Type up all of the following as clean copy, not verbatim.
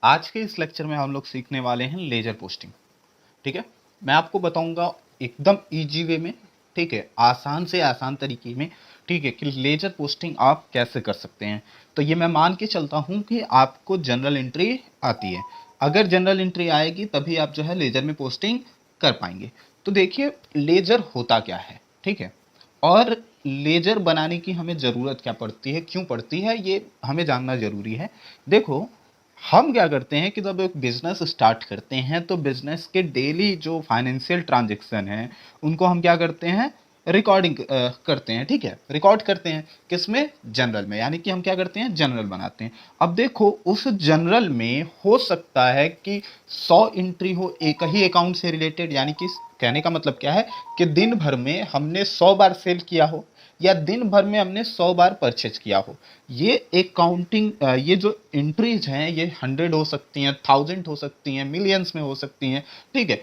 आज के इस लेक्चर में हम लोग सीखने वाले हैं लेजर पोस्टिंग। ठीक है, मैं आपको बताऊंगा एकदम इजी वे में, ठीक है, आसान से आसान तरीके में, ठीक है, कि लेजर पोस्टिंग आप कैसे कर सकते हैं। तो ये मैं मान के चलता हूं कि आपको जनरल एंट्री आती है। अगर जनरल एंट्री आएगी तभी आप जो है लेजर में पोस्टिंग कर पाएंगे। तो देखिए लेजर होता क्या है, ठीक है, और लेजर बनाने की हमें ज़रूरत क्या पड़ती है, क्यों पड़ती है, ये हमें जानना ज़रूरी है। देखो, हम क्या करते हैं कि जब एक बिजनेस स्टार्ट करते हैं तो बिजनेस के डेली जो फाइनेंशियल ट्रांजैक्शन हैं उनको हम क्या करते हैं, रिकॉर्डिंग करते हैं। ठीक है, रिकॉर्ड करते हैं किसमें, जनरल में, यानी कि हम क्या करते हैं, जनरल बनाते हैं। अब देखो उस जनरल में हो सकता है कि 100 एंट्री हो एक ही अकाउंट से रिलेटेड, यानी कि कहने का मतलब क्या है कि दिन भर में हमने 100 बार सेल किया हो या दिन भर में हमने 100 बार परचेज किया हो। ये एक काउंटिंग, ये जो एंट्रीज हैं ये 100 हो सकती हैं, 1000 हो सकती हैं, मिलियंस में हो सकती हैं। ठीक है,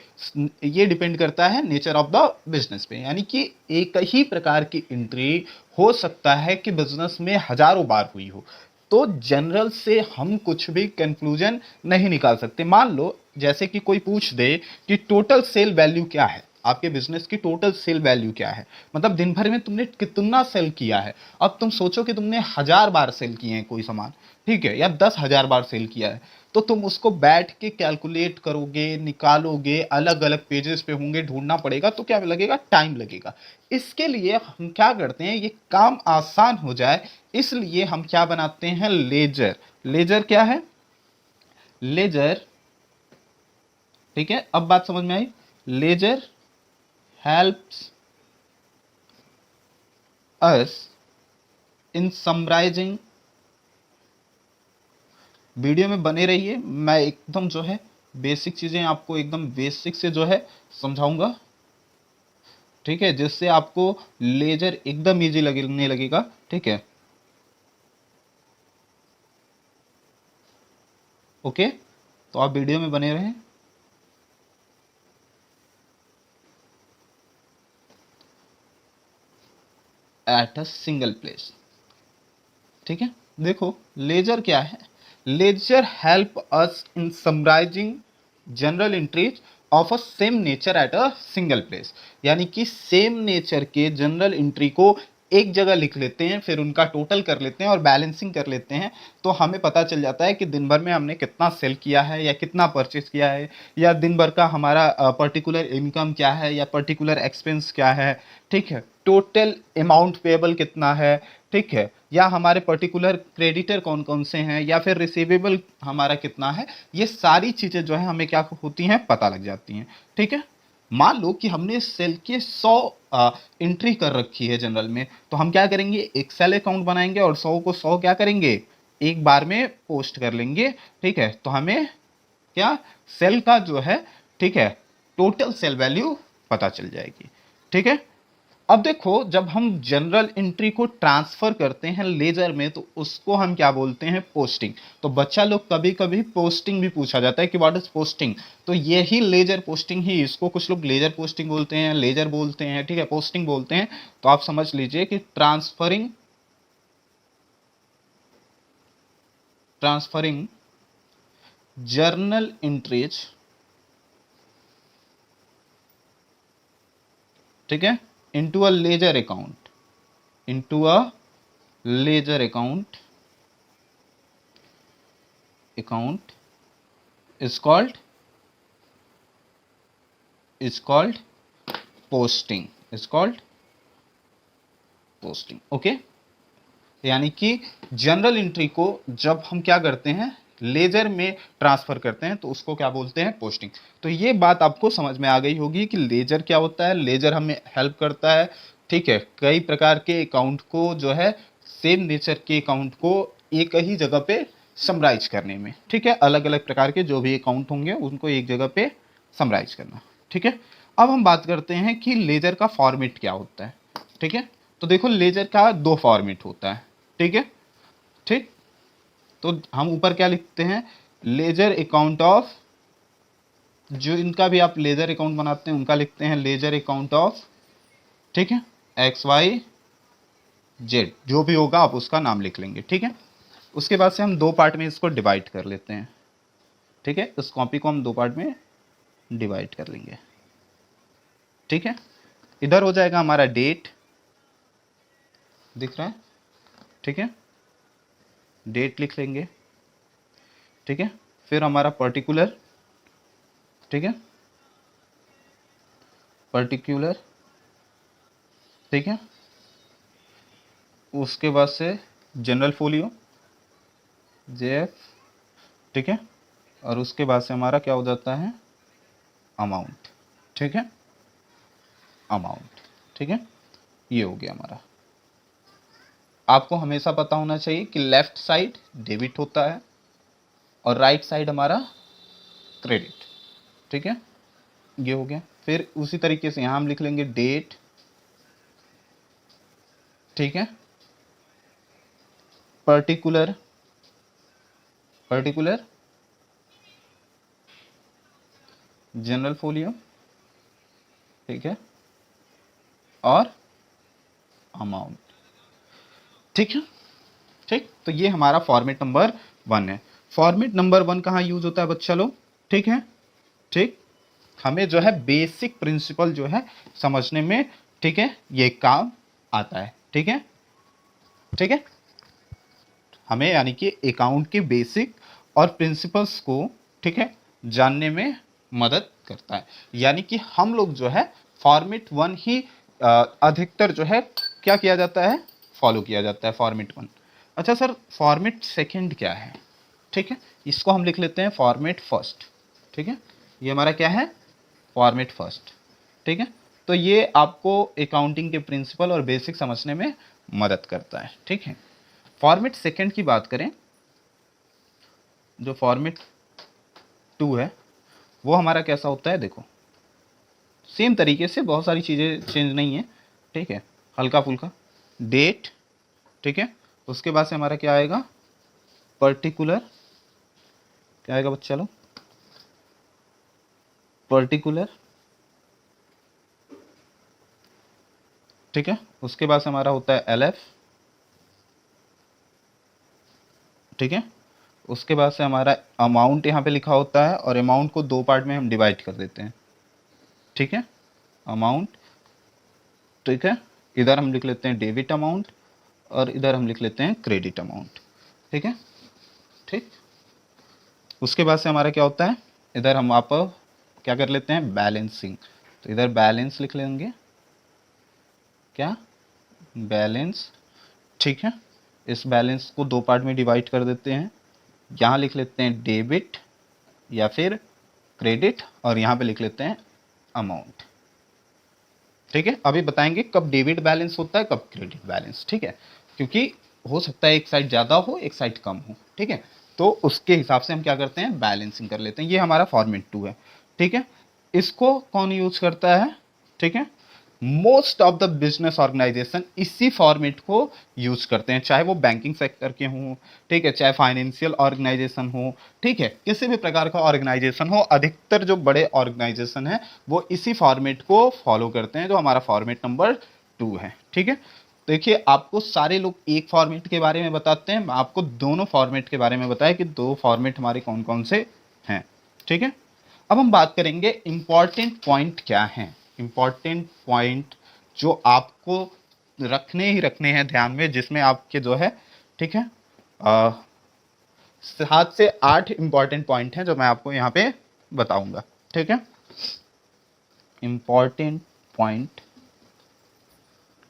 ये डिपेंड करता है नेचर ऑफ द बिजनेस पे, यानी कि एक ही प्रकार की एंट्री हो सकता है कि बिजनेस में हजारों बार हुई हो। तो जनरल से हम कुछ भी कंक्लूजन नहीं निकाल सकते। मान लो जैसे कि कोई पूछ दे कि टोटल सेल वैल्यू क्या है, आपके बिजनेस की टोटल सेल वैल्यू क्या है, मतलब दिन भर में तुमने कितना सेल किया है। अब तुम सोचो कि तुमने 1000 बार सेल किए हैं कोई सामान, ठीक है, या 10,000 बार सेल किया है, तो तुम उसको बैठ के कैलकुलेट करोगे, निकालोगे, अलग अलग पेजेस पे होंगे, ढूंढना पड़ेगा, तो क्या लगेगा, टाइम लगेगा। इसके लिए हम क्या करते हैं, ये काम आसान हो जाए इसलिए हम क्या बनाते हैं, लेजर। लेजर क्या है, लेजर, ठीक है, अब बात समझ में आई। Ledger helps us in summarizing। वीडियो में बने रहिए, मैं एकदम जो है बेसिक चीजें आपको एकदम बेसिक से जो है समझाऊंगा, ठीक है, जिससे आपको लेजर एकदम इजी लगने लगेगा। ठीक है, ओके, तो आप वीडियो में बने रहें। एट अ सिंगल प्लेस, ठीक है, देखो लेजर क्या है। Ledger help us in summarising journal entries of a same nature at a single place, यानी कि सेम नेचर के जनरल एंट्री को एक जगह लिख लेते हैं, फिर उनका टोटल कर लेते हैं और बैलेंसिंग कर लेते हैं। तो हमें पता चल जाता है कि दिन भर में हमने कितना सेल किया है या कितना परचेज किया है, या दिन भर का हमारा पर्टिकुलर इनकम क्या है या पर्टिकुलर एक्सपेंस क्या है। ठीक है, टोटल अमाउंट पेएबल कितना है, ठीक है, या हमारे पर्टिकुलर क्रेडिटर कौन कौन से हैं, या फिर रिसीवेबल हमारा कितना है। ये सारी चीजें जो है हमें क्या होती हैं, पता लग जाती हैं। ठीक है, मान लो कि हमने सेल के 100 एंट्री कर रखी है जनरल में, तो हम क्या करेंगे, एक सेल अकाउंट बनाएंगे और 100 को 100 क्या करेंगे, एक बार में पोस्ट कर लेंगे। ठीक है, तो हमें क्या, सेल का जो है, ठीक है, टोटल सेल वैल्यू पता चल जाएगी। ठीक है, अब देखो जब हम जनरल एंट्री को ट्रांसफर करते हैं लेजर में तो उसको हम क्या बोलते हैं, पोस्टिंग। तो बच्चा लोग कभी कभी पोस्टिंग भी पूछा जाता है कि व्हाट इज पोस्टिंग, तो यही लेजर पोस्टिंग ही, इसको कुछ लोग लेजर पोस्टिंग बोलते हैं, लेजर बोलते हैं, ठीक है, पोस्टिंग बोलते हैं। तो आप समझ लीजिए कि ट्रांसफरिंग, ट्रांसफरिंग जर्नल एंट्रीज, ठीक है, into a ledger account, into a ledger account is called, is called posting, is called posting। Okay, यानी कि जनरल एंट्री को जब हम क्या करते हैं, लेजर में ट्रांसफर करते हैं तो उसको क्या बोलते हैं, पोस्टिंग। तो ये बात आपको समझ में आ गई होगी कि लेजर क्या होता है। लेजर हमें हेल्प करता है, ठीक है, कई प्रकार के अकाउंट को जो है, सेम नेचर के अकाउंट को एक ही जगह पे समराइज करने में। ठीक है, अलग अलग प्रकार के जो भी अकाउंट होंगे उनको एक जगह पे समराइज करना। ठीक है, अब हम बात करते हैं कि लेजर का फॉर्मेट क्या होता है। ठीक है, तो देखो लेजर का दो फॉर्मेट होता है। ठीक है, ठीक, तो हम ऊपर क्या लिखते हैं, लेजर अकाउंट ऑफ, जो इनका भी आप लेजर अकाउंट बनाते हैं उनका लिखते हैं लेजर अकाउंट ऑफ, ठीक है, एक्स वाई जेड, जो भी होगा आप उसका नाम लिख लेंगे। ठीक है, उसके बाद से हम दो पार्ट में इसको डिवाइड कर लेते हैं। ठीक है, इस कॉपी को हम दो पार्ट में डिवाइड कर लेंगे। ठीक है, इधर हो जाएगा हमारा डेट, दिख रहा है, ठीक है, डेट लिख लेंगे। ठीक है, फिर हमारा पर्टिकुलर, ठीक है, पर्टिकुलर, ठीक है, उसके बाद से जनरल फोलियो जेएफ, ठीक है, और उसके बाद से हमारा क्या हो जाता है अमाउंट। ठीक है, अमाउंट, ठीक है, ये हो गया हमारा। आपको हमेशा पता होना चाहिए कि लेफ्ट साइड डेबिट होता है और राइट साइड हमारा क्रेडिट। ठीक है, ये हो गया। फिर उसी तरीके से यहां हम लिख लेंगे डेट, ठीक है, पर्टिकुलर, पर्टिकुलर, जनरल फोलियो, ठीक है, और अमाउंट। ठीक है, ठीक, तो ये हमारा फॉर्मेट नंबर 1 है। फॉर्मेट नंबर 1 कहाँ यूज होता है बच्चा लोग? ठीक है, ठीक, हमें जो है बेसिक प्रिंसिपल जो है समझने में, ठीक है, ये काम आता है। ठीक है, ठीक है, हमें यानी कि अकाउंट के बेसिक और प्रिंसिपल्स को, ठीक है, जानने में मदद करता है। यानी कि हम लोग जो है फॉर्मेट 1 ही अधिकतर जो है क्या किया जाता है, फॉलो किया जाता है, फॉर्मेट 1। अच्छा सर, फॉर्मेट सेकंड क्या है? ठीक है, इसको हम लिख लेते हैं फॉर्मेट फर्स्ट। ठीक है, ये हमारा क्या है, फॉर्मेट फर्स्ट। ठीक है, तो ये आपको अकाउंटिंग के प्रिंसिपल और बेसिक समझने में मदद करता है। ठीक है, फॉर्मेट सेकंड की बात करें, जो फॉर्मेट 2 है वो हमारा कैसा होता है, देखो सेम तरीके से, बहुत सारी चीज़ें चेंज नहीं है। ठीक है, हल्का फुल्का डेट, ठीक है, उसके बाद से हमारा क्या आएगा, पर्टिकुलर, क्या आएगा बच्चा लोग, पर्टिकुलर, ठीक है, उसके बाद से हमारा होता है एलएफ, ठीक है, उसके बाद से हमारा अमाउंट यहाँ पे लिखा होता है और अमाउंट को दो पार्ट में हम डिवाइड कर देते हैं। ठीक है, अमाउंट, ठीक है, इधर हम लिख लेते हैं डेबिट अमाउंट और इधर हम लिख लेते हैं क्रेडिट अमाउंट। ठीक है, ठीक, उसके बाद से हमारा क्या होता है, इधर हम आप क्या कर लेते हैं, बैलेंसिंग, तो इधर बैलेंस लिख लेंगे, क्या, बैलेंस। ठीक है, इस बैलेंस को दो पार्ट में डिवाइड कर देते हैं, यहाँ लिख लेते हैं डेबिट या फिर क्रेडिट और यहाँ पे लिख लेते हैं अमाउंट। ठीक है, अभी बताएंगे कब डेबिट बैलेंस होता है कब क्रेडिट बैलेंस। ठीक है, क्योंकि हो सकता है एक साइड ज़्यादा हो एक साइड कम हो। ठीक है, तो उसके हिसाब से हम क्या करते हैं, बैलेंसिंग कर लेते हैं। ये हमारा फॉर्मेट 2 है। ठीक है, इसको कौन यूज करता है, ठीक है, most of the business organisation इसी फॉर्मेट को यूज करते हैं, चाहे वो बैंकिंग सेक्टर के हों, ठीक है, चाहे फाइनेंशियल ऑर्गेनाइजेशन हो, ठीक है, किसी भी प्रकार का ऑर्गेनाइजेशन हो, अधिकतर जो बड़े ऑर्गेनाइजेशन है वो इसी फॉर्मेट को फॉलो करते हैं, जो हमारा फॉर्मेट नंबर 2 है। ठीक है, देखिए आपको सारे लोग एक फॉर्मेट के बारे में बताते हैं, मैं आपको दोनों फॉर्मेट के बारे में बताया कि दो फॉर्मेट हमारे कौन कौन से हैं। ठीक है, अब हम बात करेंगे इंपॉर्टेंट पॉइंट क्या हैं, इंपॉर्टेंट पॉइंट जो आपको रखने ही रखने हैं ध्यान में, जिसमें आपके जो है, ठीक है, 7 से 8 इंपॉर्टेंट पॉइंट हैं जो मैं आपको यहाँ पे बताऊंगा। ठीक है, इंपॉर्टेंट पॉइंट,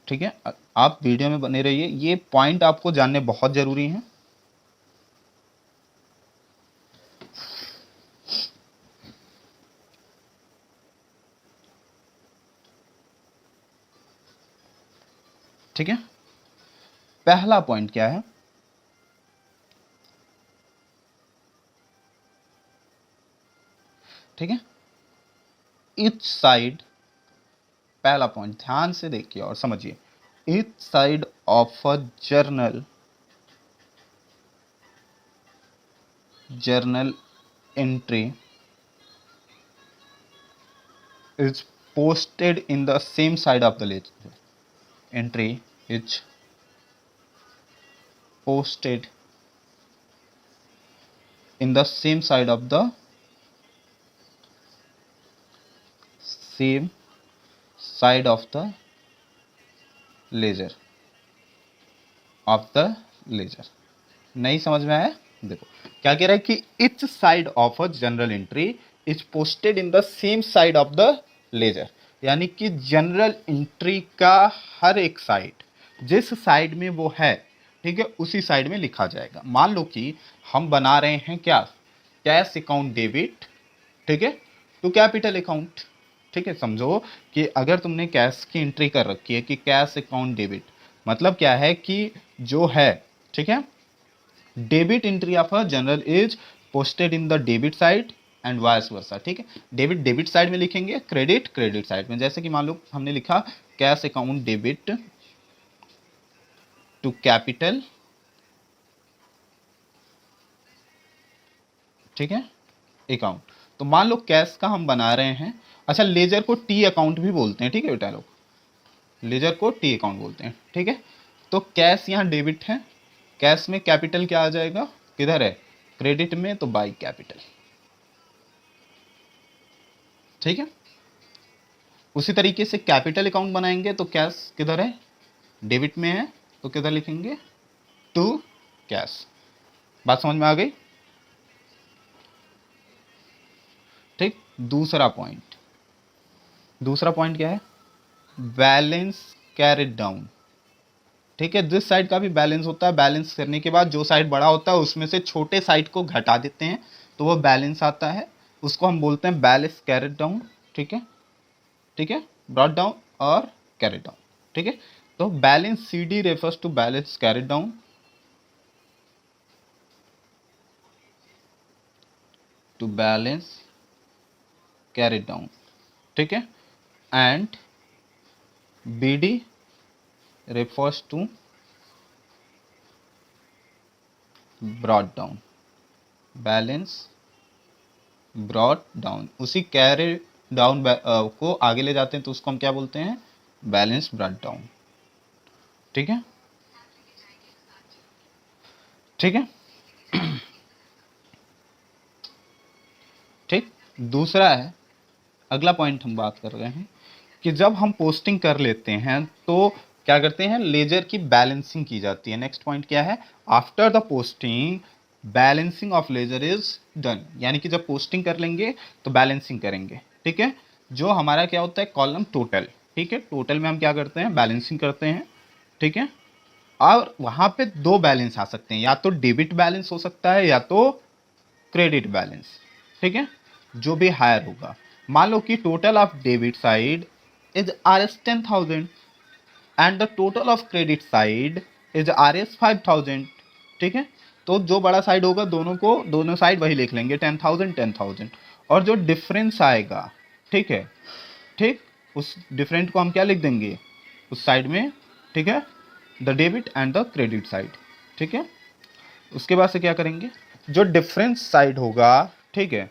ठीक है, आप वीडियो में बने रहिए, ये पॉइंट आपको जानने बहुत जरूरी हैं। ठीक है, पहला पॉइंट क्या है, ठीक है, इच साइड, पहला पॉइंट ध्यान से देखिए और समझिए, etch side of a journal entry is posted in the same side of the ledger. Entry is posted in the same side of the same side of the ledger of the ledger. नहीं समझ में आया? देखो क्या कह रहा है कि each side of a journal entry is posted in the same side of the ledger, यानी कि जनरल एंट्री का हर एक साइड जिस साइड में वो है, ठीक है, उसी साइड में लिखा जाएगा। मान लो कि हम बना रहे हैं क्या, कैश अकाउंट डेबिट, ठीक है, टू कैपिटल अकाउंट। ठीक है, समझो कि अगर तुमने कैश की एंट्री कर रखी है कि कैश अकाउंट डेबिट, मतलब क्या है कि जो है, ठीक है, debit entry of a general is posted in the debit side and vice versa. ठीक है, डेबिट डेबिट साइड में लिखेंगे, क्रेडिट क्रेडिट साइड में। जैसे कि मान लो हमने लिखा cash account debit to capital, ठीक है, अकाउंट। तो मान लो कैश का हम बना रहे हैं, अच्छा लेजर को टी अकाउंट भी बोलते हैं, ठीक है बेटा लोग, लेजर को टी अकाउंट बोलते हैं, ठीक है। तो कैश यहाँ डेबिट है, कैश में कैपिटल क्या आ जाएगा, किधर है, क्रेडिट में, तो बाई कैपिटल, ठीक है। उसी तरीके से कैपिटल अकाउंट बनाएंगे तो कैश किधर है, डेबिट में है, तो किधर लिखेंगे, टू कैश। बात समझ में आ गई? ठीक। दूसरा पॉइंट क्या है, बैलेंस कैरिड डाउन। ठीक है, जिस साइड का भी बैलेंस होता है, बैलेंस करने के बाद जो साइड बड़ा होता है उसमें से छोटे साइड को घटा देते हैं तो वो बैलेंस आता है, उसको हम बोलते हैं बैलेंस कैरिड डाउन। ठीक है, ठीक है, ब्रॉट डाउन और कैरिड डाउन। ठीक है, तो balance c d refers to balance carried down, to balance carried down, ठीक है, and b d refers to brought down, balance brought down. उसी कैरी डाउन को आगे ले जाते हैं तो उसको हम क्या बोलते हैं, बैलेंस ब्रॉट डाउन। ठीक है, ठीक है, ठीक। दूसरा है, अगला पॉइंट हम बात कर रहे हैं कि जब हम पोस्टिंग कर लेते हैं तो क्या करते हैं, लेजर की बैलेंसिंग की जाती है। नेक्स्ट पॉइंट क्या है, after the posting balancing of ledger is done, यानी कि जब पोस्टिंग कर लेंगे तो बैलेंसिंग करेंगे। ठीक है, जो हमारा क्या होता है, कॉलम टोटल। ठीक है, टोटल में हम क्या करते हैं, बैलेंसिंग करते हैं। ठीक है, और वहां पे दो बैलेंस आ सकते हैं, या तो डेबिट बैलेंस हो सकता है या तो क्रेडिट बैलेंस। ठीक है, जो भी हायर होगा। मान लो कि total of debit side is R S 10,000 and the total of credit side is R S 5,000। ठीक है, तो जो बड़ा साइड होगा दोनों को, दोनों साइड वही लिख लेंगे 10,000 10,000, और जो डिफरेंस आएगा, ठीक है, ठीक, उस डिफरेंट को हम क्या लिख देंगे उस साइड में। ठीक है, the debit and the credit side. ठीक है, उसके बाद से क्या करेंगे, जो डिफरेंस साइड होगा, ठीक है,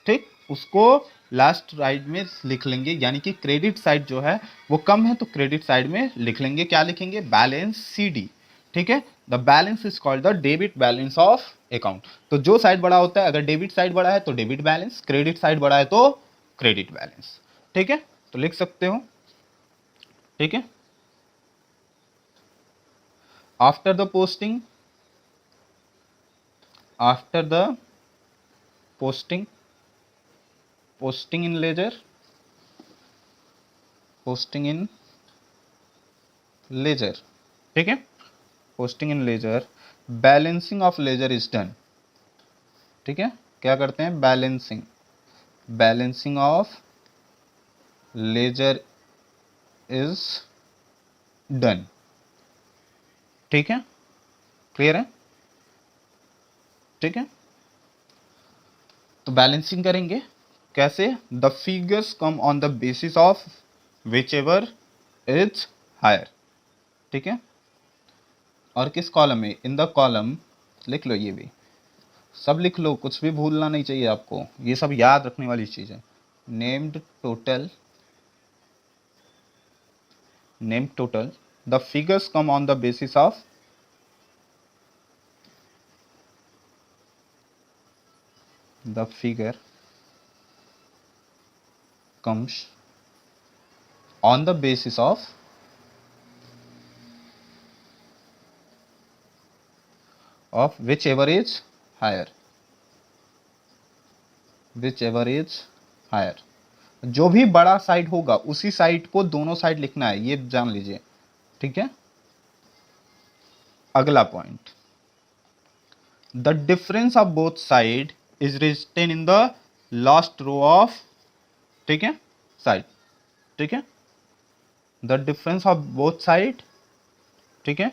ठीक, उसको लास्ट राइट में लिख लेंगे, यानी कि क्रेडिट साइड जो है वो कम है तो क्रेडिट साइड में लिख लेंगे, क्या लिखेंगे, बैलेंस सी डी। ठीक है, the balance is called the debit balance of account. तो जो साइड बड़ा होता है, अगर डेबिट साइड बड़ा है तो डेबिट बैलेंस, क्रेडिट साइड बड़ा है तो क्रेडिट बैलेंस। ठीक है, तो लिख सकते हो। ठीक है, after the posting, after the posting, posting in ledger, posting in ledger, ठीक है, posting in ledger, balancing of ledger is done. ठीक है, क्या करते हैं, balancing, balancing of ledger is done. ठीक है, क्लियर है? ठीक है, तो बैलेंसिंग करेंगे कैसे, the figures come on the basis of whichever is higher. ठीक है, और किस कॉलम में, इन द कॉलम, लिख लो, ये भी सब लिख लो, कुछ भी भूलना नहीं चाहिए आपको, ये सब याद रखने वाली चीज है। Named total, named total, the figures come on the basis of, the figure comes on the basis of whichever is higher, whichever is higher, जो भी बड़ा साइड होगा उसी साइड को दोनों साइड लिखना है, ये जान लीजिए, ठीक है। अगला point, the difference of both side is written in the last row of, ठीक है, साइड, ठीक है, the difference of both side, ठीक है,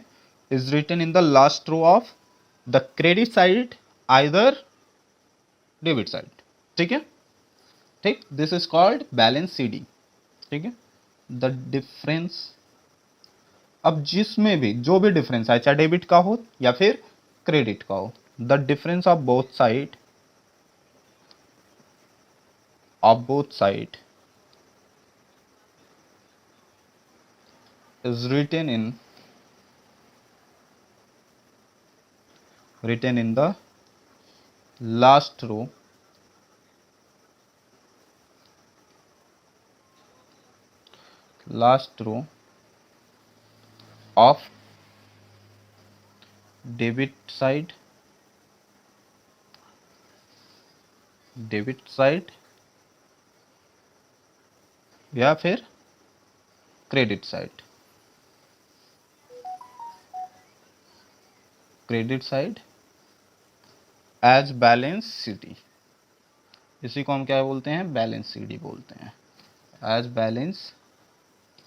is written in the last row of the credit side either debit side, ठीक है, ठीक, this is called balance c d, ठीक है। द डिफरेंस, अब जिसमें भी जो भी डिफरेंस है, चाहे डेबिट का हो या फिर क्रेडिट का हो, the difference of both side, of both side is written in the last row of debit side या फिर credit side, as balance c d, इसी को हम क्या बोलते हैं, बैलेंस सीडी बोलते हैं, as balance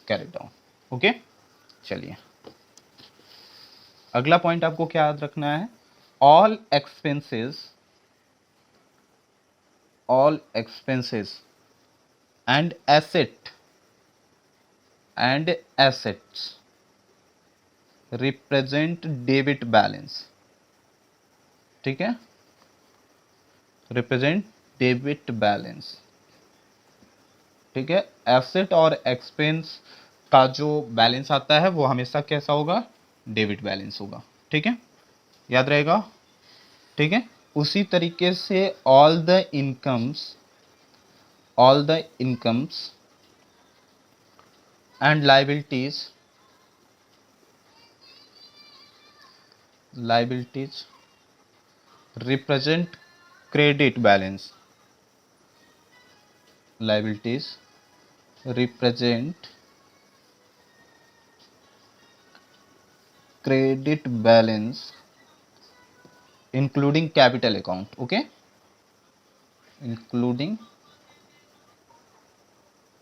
carry down, okay. चलिए अगला पॉइंट आपको क्या याद रखना है, all expenses and assets represent debit balance, ठीक है, रिप्रेजेंट डेबिट बैलेंस, ठीक है। एसेट और एक्सपेंस का जो बैलेंस आता है वो हमेशा कैसा होगा, डेबिट बैलेंस होगा, ठीक है, याद रहेगा, ठीक है। उसी तरीके से all the incomes and liabilities represent credit balance, liabilities represent credit balance including capital account, okay, including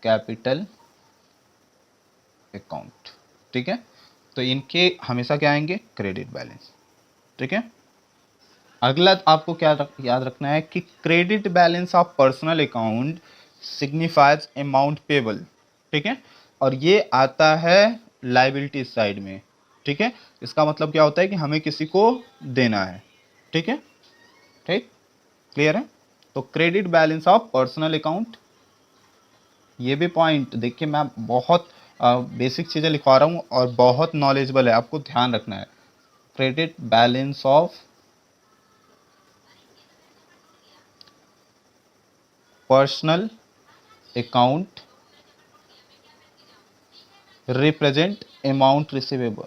capital account, ठीक है। तो इनके हमेशा क्या आएंगे, क्रेडिट बैलेंस, ठीक है। अगला आपको क्या याद रखना है कि credit balance of personal account signifies amount payable, ठीक है, और ये आता है लाइबिलिटी साइड में, ठीक है। इसका मतलब क्या होता है कि हमें किसी को देना है, ठीक है, ठीक, क्लियर है। तो credit balance of personal account, ये भी पॉइंट देखिए, मैं बहुत बेसिक चीजें लिखवा रहा हूं और बहुत नॉलेजेबल है, आपको ध्यान रखना है। Credit balance of personal account represent amount receivable,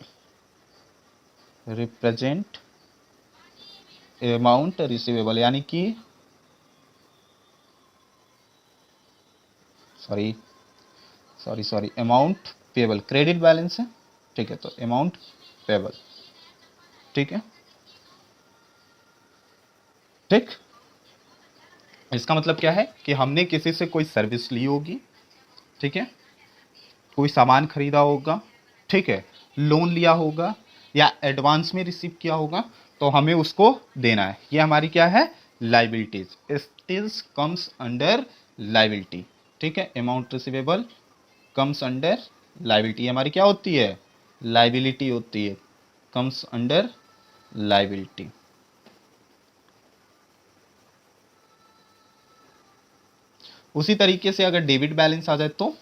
यानी कि sorry amount payable, credit balance है, ठीक है, तो अमाउंट पेबल, ठीक है, ठीक। इसका मतलब क्या है कि हमने किसी से कोई सर्विस ली होगी, ठीक है, कोई सामान खरीदा होगा, ठीक है, लोन लिया होगा या एडवांस में रिसीव किया होगा, तो हमें उसको देना है, ये हमारी क्या है, liabilities, stills comes under liability, ठीक है। Amount receivable comes under liability, हमारी क्या होती है, लाइबिलिटी होती है, कम्स अंडर लाइबिलिटी। उसी तरीके से अगर डेबिट बैलेंस आ जाए तो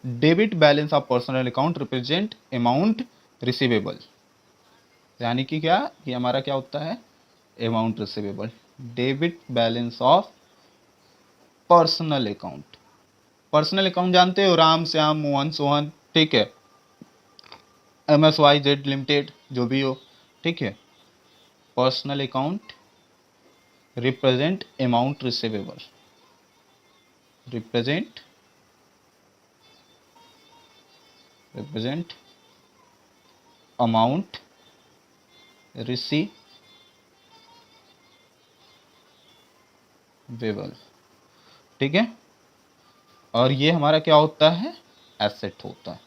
debit balance of personal account represent amount receivable, यानी कि क्या, ये हमारा क्या होता है, amount receivable. Debit balance of personal personal account जानते हो, राम श्याम मोहन सोहन, ठीक है, MSYZ लिमिटेड जो भी हो, ठीक है। Personal account represent amount receivable, represent amount receivable, ठीक है। और ये हमारा क्या होता है, एसेट होता है।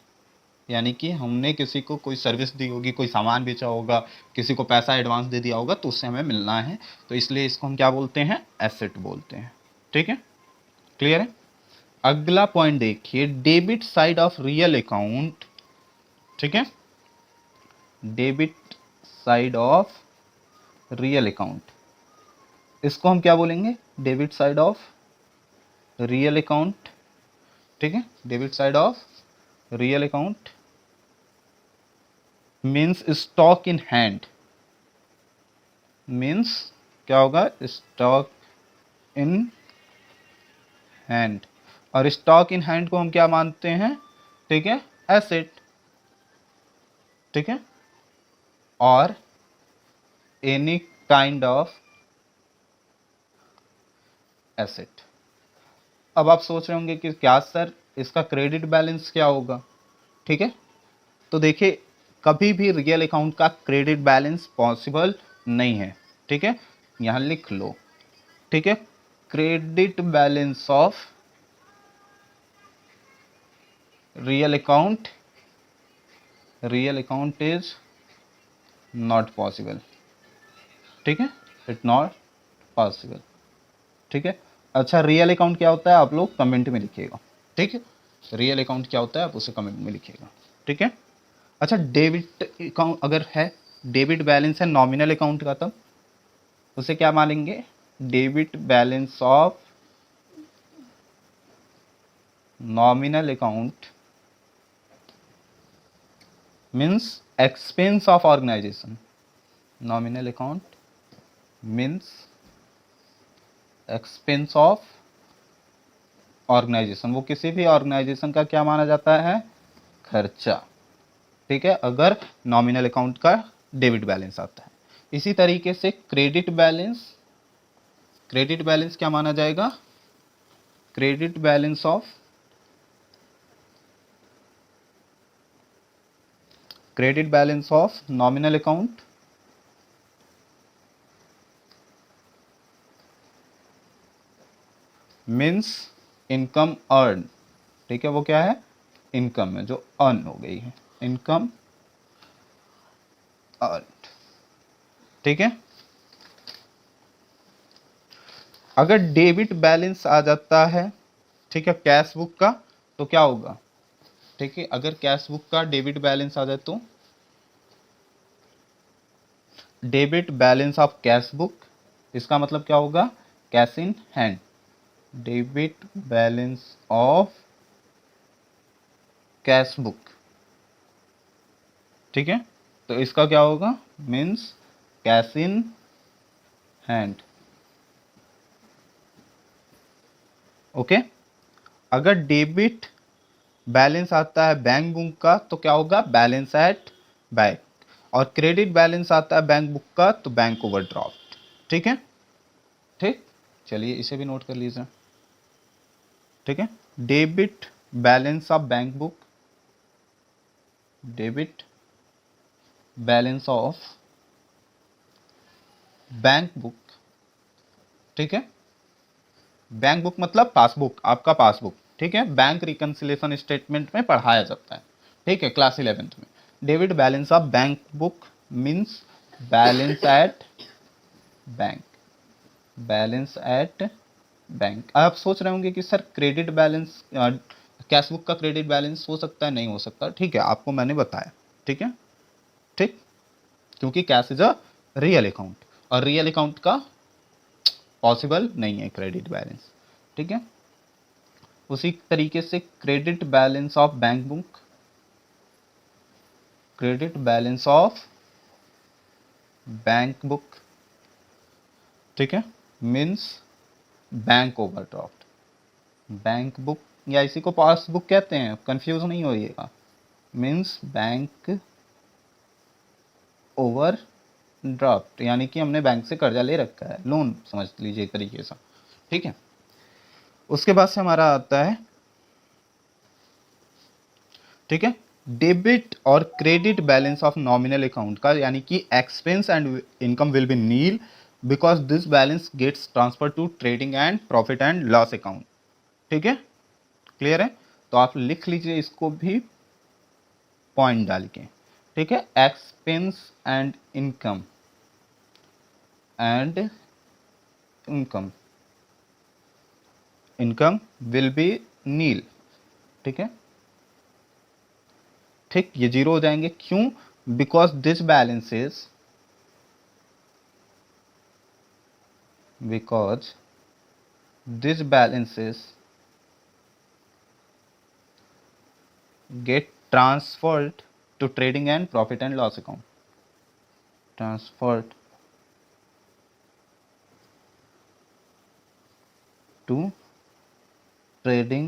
यानी कि हमने किसी को कोई सर्विस दी होगी, कोई सामान बेचा होगा, किसी को पैसा एडवांस दे दिया होगा, तो उससे हमें मिलना है, तो इसलिए इसको हम क्या बोलते हैं, एसेट बोलते हैं, ठीक है। क्लियर है। अगला पॉइंट देखिए, debit side of real account, ठीक है, debit side of real account, इसको हम क्या बोलेंगे, debit side of real account, ठीक है। Debit side of real account means stock in hand, means क्या होगा, स्टॉक इन हैंड। और स्टॉक इन हैंड को हम क्या मानते हैं, ठीक है, एसेट, ठीक है। और एनी काइंड ऑफ एसेट। अब आप सोच रहे होंगे कि क्या सर इसका क्रेडिट बैलेंस क्या होगा, ठीक है। तो देखिए, कभी भी रियल अकाउंट का क्रेडिट बैलेंस पॉसिबल नहीं है, ठीक है। यहां लिख लो, ठीक है, credit balance of real account is not possible, ठीक है, इट नॉट पॉसिबल, ठीक है। अच्छा, रियल अकाउंट क्या होता है आप लोग कमेंट में लिखिएगा, ठीक है। रियल अकाउंट क्या होता है आप उसे कमेंट में लिखिएगा, ठीक है। अच्छा, डेबिट अकाउंट अगर है, डेबिट बैलेंस है नॉमिनल अकाउंट का, तब उसे क्या मानेंगे, debit balance of nominal account means expense of organisation, nominal account means expense of organisation, वो किसी भी ऑर्गेनाइजेशन का क्या माना जाता है, खर्चा, ठीक है, अगर नॉमिनल अकाउंट का डेबिट बैलेंस आता है। इसी तरीके से क्रेडिट बैलेंस क्या माना जाएगा, credit balance of nominal account means income earn, ठीक है, वो क्या है, इनकम है जो अर्न हो गई है, इनकम अर्न, ठीक है। अगर डेबिट बैलेंस आ जाता है, ठीक है, कैश बुक का, तो क्या होगा, ठीक है, अगर कैश बुक का डेबिट बैलेंस आ जाए तो debit balance of cash book, इसका मतलब क्या होगा, cash in hand, debit balance of cash book, ठीक है। तो इसका क्या होगा, means cash in hand, okay. अगर डेबिट बैलेंस आता है बैंक बुक का तो क्या होगा, बैलेंस एट बैंक। और क्रेडिट बैलेंस आता है बैंक बुक का तो बैंक ओवरड्राफ्ट, ठीक है, ठीक। चलिए इसे भी नोट कर लीजिए, ठीक है। Debit balance of bank book, debit balance of bank book, ठीक है। बैंक बुक मतलब पासबुक, आपका पासबुक, ठीक है, बैंक रिकंसिलेशन स्टेटमेंट में पढ़ाया जाता है, ठीक है, क्लास 11th में। Debit balance of bank book means balance at bank, balance at bank. आप सोच रहे होंगे कि sir credit balance, cash book का क्रेडिट बैलेंस हो सकता है, नहीं हो सकता, ठीक है, आपको मैंने बताया, ठीक है, ठीक। क्योंकि cash is a real account और रियल अकाउंट का पॉसिबल नहीं है क्रेडिट बैलेंस, ठीक है। उसी तरीके से credit balance of bank book, credit balance of bank book, ठीक है, means bank overdraft, bank book या इसी को पासबुक कहते हैं, कंफ्यूज नहीं होइएगा। मीन्स बैंक ओवर ड्राफ्ट, यानी कि हमने बैंक से कर्जा ले रखा है, लोन समझ लीजिए एक तरीके से, ठीक है। उसके बाद से हमारा आता है, ठीक है, डेबिट और credit balance of nominal account का, यानी कि expense and income will be nil because this balance gets transfer to trading and profit and loss account, ठीक है, क्लियर है। तो आप लिख लीजिए इसको भी पॉइंट डाल के, ठीक है, expense and income income income will be nil, ठीक है, ठीक, ये जीरो हो जाएंगे, क्यों, because this balances get transferred to trading and profit and loss account, transferred to trading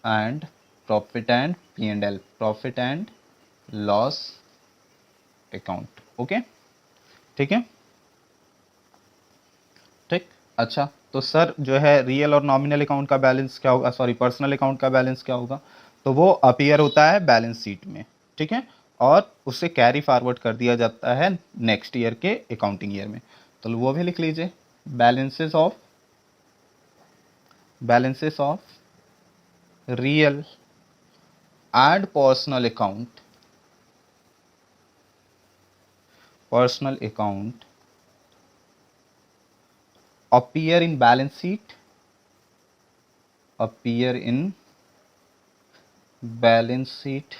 and profit and P&L, profit and loss account, okay, ठीक है, ठीक। अच्छा, तो सर जो है रियल और नॉमिनल अकाउंट का बैलेंस क्या होगा, सॉरी पर्सनल अकाउंट का बैलेंस क्या होगा, तो वो अपीयर होता है बैलेंस शीट में, ठीक है, और उससे कैरी फॉरवर्ड कर दिया जाता है नेक्स्ट ईयर के अकाउंटिंग ईयर में। तो वो भी लिख लीजिए, balances of real and personal account appear in balance sheet,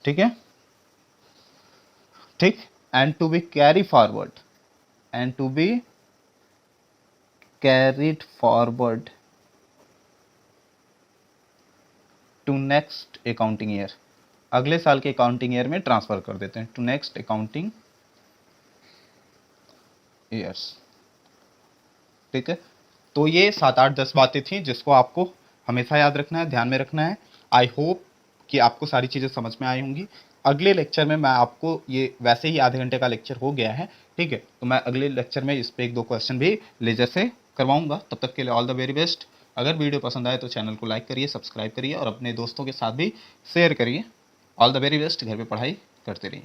ठीक है, ठीक, and to be carry forward to next accounting year, अगले साल के अकाउंटिंग ईयर में ट्रांसफर कर देते हैं टू नेक्स्ट अकाउंटिंग ईयर्स, ठीक है। तो ये 7 8 10 बातें थी जिसको आपको हमेशा याद रखना है, ध्यान में रखना है। आई होप कि आपको सारी चीज़ें समझ में आई होंगी। अगले लेक्चर में मैं आपको, ये वैसे ही आधे घंटे का लेक्चर हो गया है, ठीक है, तो मैं अगले लेक्चर में इस पे 1 2 क्वेश्चन भी लेजर से करवाऊंगा। तब तक के लिए ऑल द वेरी बेस्ट। अगर वीडियो पसंद आए तो चैनल को लाइक करिए, सब्सक्राइब करिए और अपने दोस्तों के साथ भी शेयर करिए। All the very best. घर पे पढ़ाई करते रहिए।